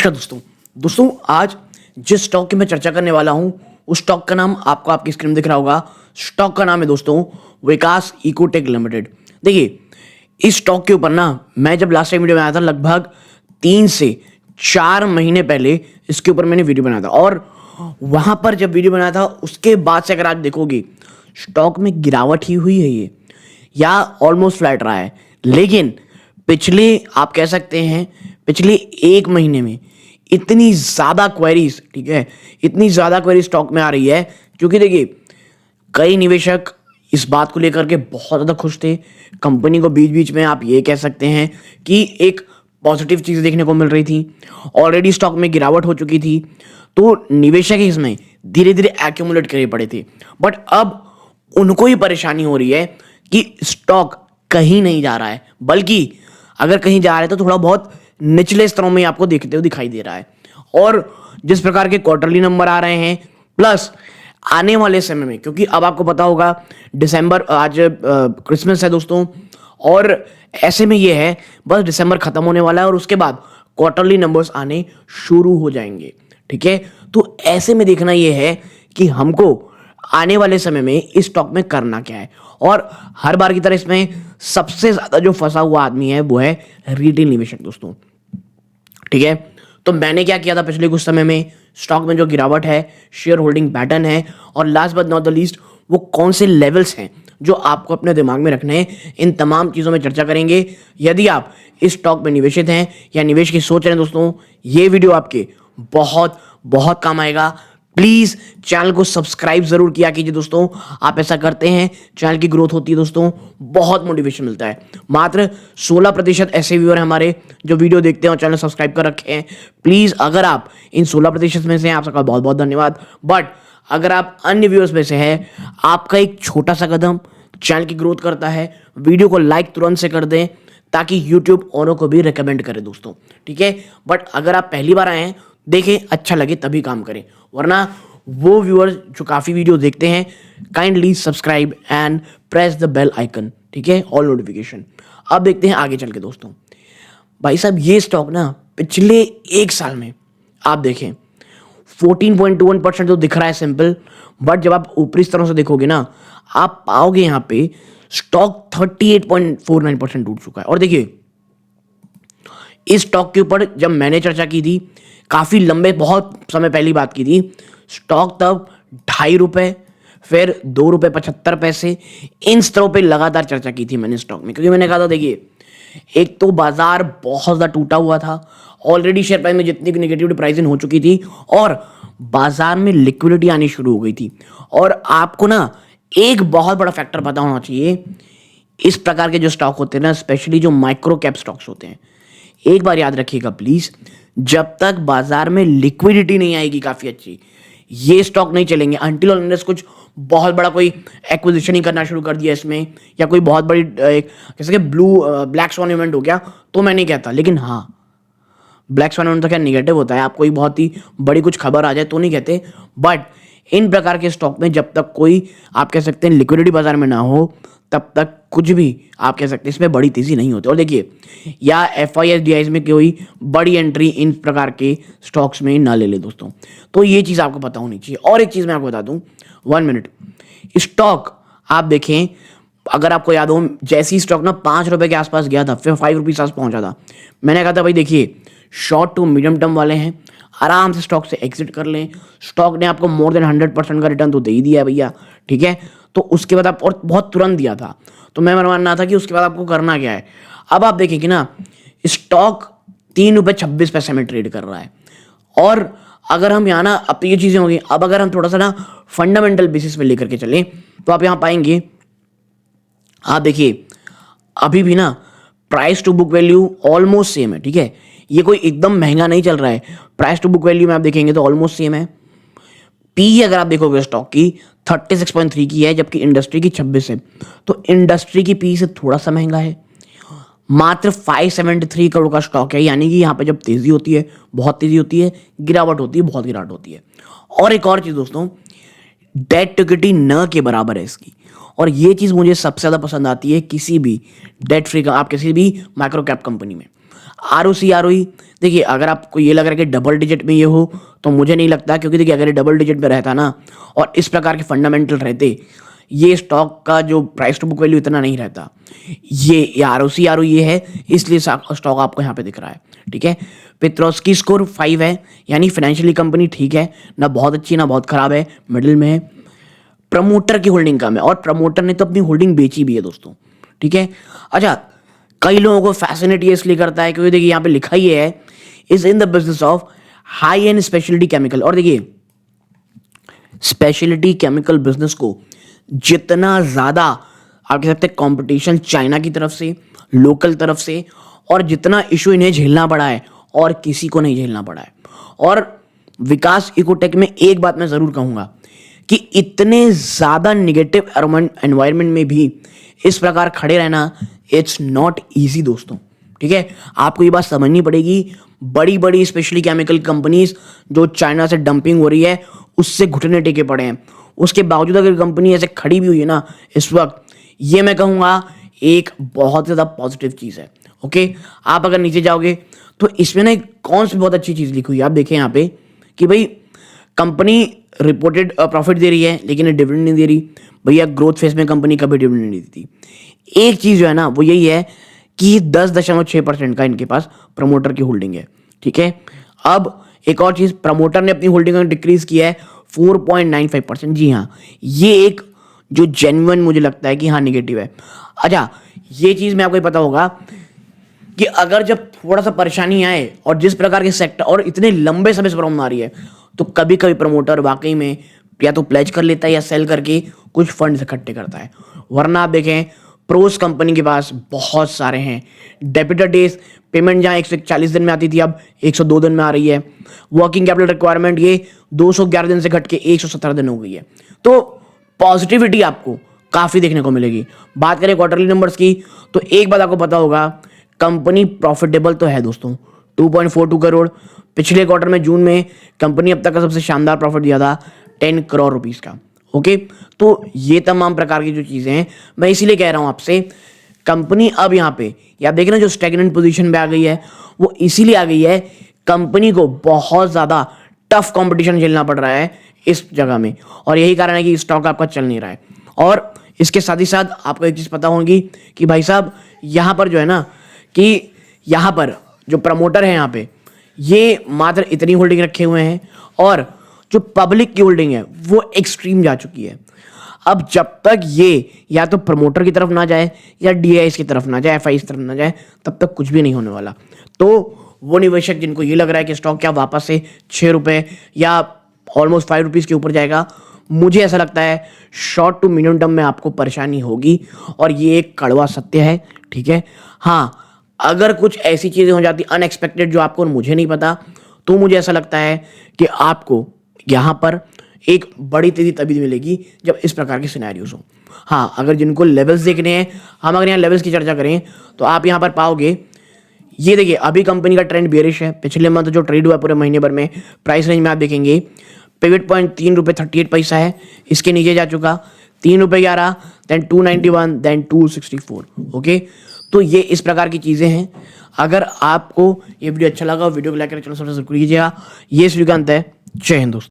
नमस्कार दोस्तों आज जिस स्टॉक की मैं चर्चा करने वाला हूं उस स्टॉक का नाम आपको आपकी स्क्रीन में दिख रहा होगा। स्टॉक का नाम है दोस्तों विकास इकोटेक लिमिटेड। देखिए इस स्टॉक के ऊपर ना मैं जब लास्ट टाइम वीडियो बनाया था लगभग 3 से 4 महीने पहले इसके ऊपर मैंने वीडियो बनाया था और वहां पर जब वीडियो बनाया था उसके बाद से अगर आप देखोगे स्टॉक में गिरावट ही हुई है ये या ऑलमोस्ट फ्लैट रहा है। लेकिन पिछले आप कह सकते हैं पिछले 1 महीने में इतनी ज़्यादा क्वेरीज, ठीक है, इतनी ज़्यादा क्वेरी स्टॉक में आ रही है क्योंकि देखिए कई निवेशक इस बात को लेकर के बहुत ज़्यादा खुश थे। कंपनी को बीच बीच में आप ये कह सकते हैं कि एक पॉजिटिव चीज़ देखने को मिल रही थी। ऑलरेडी स्टॉक में गिरावट हो चुकी थी तो निवेशक इसमें धीरे धीरे एक्यूमुलेट करे पड़े थे। बट अब उनको ही परेशानी हो रही है कि स्टॉक कहीं नहीं जा रहा है, बल्कि अगर कहीं जा रहा है तो थोड़ा बहुत निचले स्तरों में आपको देखते हुए दिखाई दे रहा है। और जिस प्रकार के क्वार्टरली नंबर आ रहे हैं प्लस आने वाले समय में, क्योंकि अब आपको पता होगा दिसंबर आज क्रिसमस है दोस्तों, और ऐसे में ये है बस दिसंबर खत्म होने वाला है और उसके बाद क्वार्टरली नंबर्स आने शुरू हो जाएंगे। ठीक है, तो ऐसे में देखना ये है कि हमको आने वाले समय में इस स्टॉक में करना क्या है। और हर बार की तरह इसमें सबसे ज्यादा जो फंसा हुआ आदमी है वो है रिटेल निवेशक दोस्तों। ठीक है, तो मैंने क्या किया था पिछले कुछ समय में स्टॉक में जो गिरावट है, शेयर होल्डिंग पैटर्न है और last but not the least वो कौन से लेवल्स हैं जो आपको अपने दिमाग में रखने हैं, इन तमाम चीज़ों में चर्चा करेंगे। यदि आप इस स्टॉक में निवेशित हैं या निवेश की सोच रहे हैं दोस्तों, ये वीडियो आपके बहुत बहुत काम आएगा। प्लीज चैनल को सब्सक्राइब जरूर किया कीजिए दोस्तों। आप ऐसा करते हैं चैनल की ग्रोथ होती है दोस्तों, बहुत मोटिवेशन मिलता है। मात्र 16% ऐसे व्यूअर हैं हमारे जो वीडियो देखते हैं और चैनल सब्सक्राइब कर रखे हैं। प्लीज अगर आप इन 16% में से हैं, आप सबका बहुत बहुत धन्यवाद। बट अगर आप अन्य व्यूअर्स में से हैं, आपका एक छोटा सा कदम चैनल की ग्रोथ करता है। वीडियो को लाइक तुरंत से कर दें ताकि यूट्यूब औरों को भी रिकमेंड करे दोस्तों। ठीक है, बट अगर आप पहली बार आए हैं, देखें अच्छा लगे तभी काम करें, वरना वो व्यूअर्स जो काफ़ी वीडियो देखते हैं kindly subscribe and press the bell icon. ठीक है, ऑल नोटिफिकेशन। अब देखते हैं आगे चल के दोस्तों। भाई साहब ये स्टॉक ना पिछले 1 साल में आप देखें 14.21% तो दिख रहा है सिंपल, बट जब आप ऊपरी स्तरों से देखोगे ना आप पाओगे यहाँ पे स्टॉक 38.49% टूट चुका है। और देखिए इस स्टॉक के ऊपर जब मैंने चर्चा की थी काफ़ी लंबे बहुत समय पहली बात की थी, स्टॉक तब ₹2.5 फिर ₹2.75 इन स्तरों पे लगातार चर्चा की थी मैंने स्टॉक में, क्योंकि मैंने कहा था देखिए एक तो बाजार बहुत ज़्यादा टूटा हुआ था, ऑलरेडी शेयर प्राइस में जितनी नेगेटिव प्राइसिंग हो चुकी थी और बाजार में लिक्विडिटी आनी शुरू हो गई थी। और आपको ना एक बहुत बड़ा फैक्टर पता होना चाहिए, इस प्रकार के जो स्टॉक होते हैं ना, स्पेशली जो माइक्रो कैप स्टॉक्स होते हैं, एक बार याद रखिएगा प्लीज, जब तक बाजार में लिक्विडिटी नहीं आएगी काफी अच्छी, ये स्टॉक नहीं चलेंगे अनटिल और अनलेस कुछ बहुत बड़ा कोई एक्विजिशन ही करना शुरू कर दिया इसमें, या कोई बहुत बड़ी जैसे कि ब्लैक स्वॉन इवेंट हो गया, तो मैं नहीं कहता। लेकिन हाँ, ब्लैक स्वॉन इवेंट तो क्या नेगेटिव होता है, आप कोई बहुत ही बड़ी कुछ खबर आ जाए तो नहीं कहते। बट इन प्रकार के स्टॉक में जब तक कोई आप कह सकते हैं लिक्विडिटी बाजार में ना हो तब तक कुछ भी आप कह सकते हैं इसमें बड़ी तेजी नहीं होती। और देखिए या FIS DIs में कोई बड़ी एंट्री इन प्रकार के स्टॉक्स में ना ले ले दोस्तों, तो ये चीज़ आपको पता होनी चाहिए। और एक चीज़ मैं आपको बता दूं, 1 मिनट, स्टॉक आप देखें, अगर आपको याद हो जैसी स्टॉक ना ₹5 के आसपास गया था, फिर ₹5 आस पहुंचा था, मैंने कहा था भाई देखिए शॉर्ट टू मीडियम टर्म वाले हैं, आराम से स्टॉक से एग्जिट कर लें। स्टॉक ने आपको मोर देन 100% का रिटर्न तो दे ही दिया है भैया। ठीक है, तो उसके बाद आप और बहुत तुरंत दिया था, तो मैं मानना था कि उसके बाद आपको करना क्या है। अब आप देखें कि ना स्टॉक ₹3.26 में ट्रेड कर रहा है। और अगर हम यहाँ ना, अब तो ये चीज़ें होंगी, अब अगर हम थोड़ा सा ना फंडामेंटल बेसिस पे लेकर के चलें तो आप यहाँ पाएंगे, आप देखिए अभी भी ना price to book value almost same है। ठीक है, ये कोई एकदम महंगा नहीं चल रहा है, प्राइस टू बुक वैल्यू में आप देखेंगे तो ऑलमोस्ट सेम है। पी अगर आप देखोगे स्टॉक की 36.3 की है, जबकि इंडस्ट्री की 26 है, तो इंडस्ट्री की पी से थोड़ा सा महंगा है। मात्र 573 करोड़ का स्टॉक है, यानी कि यहाँ पे जब तेजी होती है बहुत तेजी होती है, गिरावट होती है बहुत गिरावट होती है। और एक और चीज़ दोस्तों, डेट टू इक्विटी न के बराबर है इसकी, और ये चीज़ मुझे सबसे ज़्यादा पसंद आती है किसी भी डेट फ्री का, आप किसी भी माइक्रो कैप कंपनी में। आरओसी आरओई, देखिए अगर आपको ये लग रहा है कि डबल डिजिट में ये हो, तो मुझे नहीं लगता, क्योंकि देखिए अगर ये डबल डिजिट में रहता ना और इस प्रकार के फंडामेंटल रहते, ये स्टॉक का जो प्राइस टू बुक वैल्यू इतना नहीं रहता। ये आरओसी आरओई ये है, इसलिए स्टॉक आपको यहाँ पे दिख रहा है। ठीक है, पेट्रोस्की स्कोर 5 है, यानी फाइनेंशियली कंपनी ठीक है, ना बहुत अच्छी ना बहुत खराब है, मिडिल में है। प्रमोटर की होल्डिंग कम है, और प्रमोटर ने तो अपनी होल्डिंग बेची भी है दोस्तों। ठीक है, अच्छा, कई लोगों को फैसिनेट ये इसलिए करता है क्योंकि देखिए यहाँ पे लिखा ही है, is in the business of high and speciality chemical. और देखिए स्पेशलिटी केमिकल बिजनेस को जितना ज्यादा आप कह सकते हैं कंपटीशन चाइना की तरफ से, लोकल तरफ से, और जितना इशू इन्हें झेलना पड़ा है और किसी को नहीं झेलना पड़ा है। और विकास इकोटेक में एक बात मैं जरूर कहूंगा कि इतने ज्यादा निगेटिव एनवायरनमेंट में भी इस प्रकार खड़े रहना इट्स नॉट इजी दोस्तों। ठीक है, आपको ये बात समझनी पड़ेगी, बड़ी बड़ी स्पेशली केमिकल कंपनीज जो चाइना से डंपिंग हो रही है उससे घुटने टेके पड़े हैं, उसके बावजूद अगर कंपनी ऐसे खड़ी भी हुई है ना इस वक्त, ये मैं कहूंगा एक बहुत ज़्यादा पॉजिटिव चीज़ है। ओके, आप अगर नीचे जाओगे तो इसमें ना एक कौन सी बहुत अच्छी चीज़ लिखी हुई है, आप देखें यहाँ पे कि भाई कंपनी रिपोर्टेड प्रॉफिट दे रही है लेकिन ये डिविडेंड नहीं दे रही। भैया ग्रोथ फेज में कंपनी कभी डिविडेंड नहीं देती। एक चीज़ जो है ना वो यही है कि 10.6% का इनके पास प्रमोटर की होल्डिंग है। ठीक है, अब एक और चीज़, प्रमोटर ने अपनी होल्डिंग डिक्रीज किया है 4.95%। जी हाँ, ये एक जो जेन्युइन मुझे लगता है कि हाँ निगेटिव है। अच्छा, ये चीज़ में आपको पता होगा कि अगर जब थोड़ा सा परेशानी आए और जिस प्रकार के सेक्टर और इतने लंबे समय से प्रॉब्लम आ रही है, तो कभी कभी प्रमोटर वाकई में या तो प्लेज कर लेता है या सेल करके कुछ फंड इकट्ठे करता है। वरना आप देखें प्रोस कंपनी के पास बहुत सारे हैं। डेबिटर डेज पेमेंट जहां 141 दिन में आती थी अब 102 दिन में आ रही है। वर्किंग कैपिटल रिक्वायरमेंट ये 211 दिन से घट के 117 दिन हो गई है। तो पॉजिटिविटी आपको काफी देखने को मिलेगी। बात करें क्वार्टरली नंबर्स की, तो एक बात आपको पता होगा, कंपनी प्रॉफिटेबल तो है दोस्तों, 2.42 करोड़। पिछले क्वार्टर में जून में कंपनी अब तक का सबसे शानदार प्रॉफिट दिया था 10 करोड़ रुपीस का। ओके, तो ये तमाम प्रकार की जो चीजें हैं, मैं इसीलिए कह रहा हूं आपसे, कंपनी अब यहाँ पे या देखें ना जो स्टैग्नेंट पोजीशन पे आ गई है, वो इसीलिए आ गई है कंपनी को बहुत ज्यादा टफ कंपटीशन झेलना पड़ रहा है इस जगह में, और यही कारण है कि स्टॉक आपका चल नहीं रहा है। और इसके साथ ही साथ आपको एक चीज पता होगी कि भाई साहब यहाँ पर जो है ना कि यहाँ पर जो प्रमोटर है यहाँ पे ये मात्र इतनी होल्डिंग रखे हुए हैं, और जो पब्लिक की होल्डिंग है वो एक्सट्रीम जा चुकी है। अब जब तक ये या तो प्रमोटर की तरफ ना जाए या डीआईएस की तरफ ना जाए, एफआई की तरफ ना जाए, तब तक कुछ भी नहीं होने वाला। तो वो निवेशक जिनको ये लग रहा है कि स्टॉक क्या वापस से 6 रुपए या ऑलमोस्ट 5 रुपीज के ऊपर जाएगा, मुझे ऐसा लगता है शॉर्ट टू मीडियम टर्म में आपको परेशानी होगी, और ये एक कड़वा सत्य है। ठीक है, हाँ, अगर कुछ ऐसी चीजें हो जाती अनएक्सपेक्टेड जो आपको और मुझे नहीं पता, तो मुझे ऐसा लगता है कि आपको यहाँ पर एक बड़ी तेजी तभी मिलेगी जब इस प्रकार के सिनेरियोज हो। हाँ, अगर जिनको लेवल्स देखने हैं, हम अगर यहाँ लेवल्स की चर्चा करें तो आप यहाँ पर पाओगे, ये देखिए अभी कंपनी का ट्रेंड बेरिश है। पिछले मंथ जो ट्रेड हुआ पूरे महीने भर में, प्राइस रेंज में आप देखेंगे पिवट पॉइंट 3 रुपये 38 पैसा है, इसके नीचे जा चुका 3 रुपये 11, देन 291, देन 264। ओके, तो ये इस प्रकार की चीज़ें हैं। अगर आपको ये वीडियो अच्छा लगा, वीडियो को लाइक करके चैनल सब्सक्राइब कीजिएगा। ये इस वीडियो का अंत है। जय हिंद दोस्तों।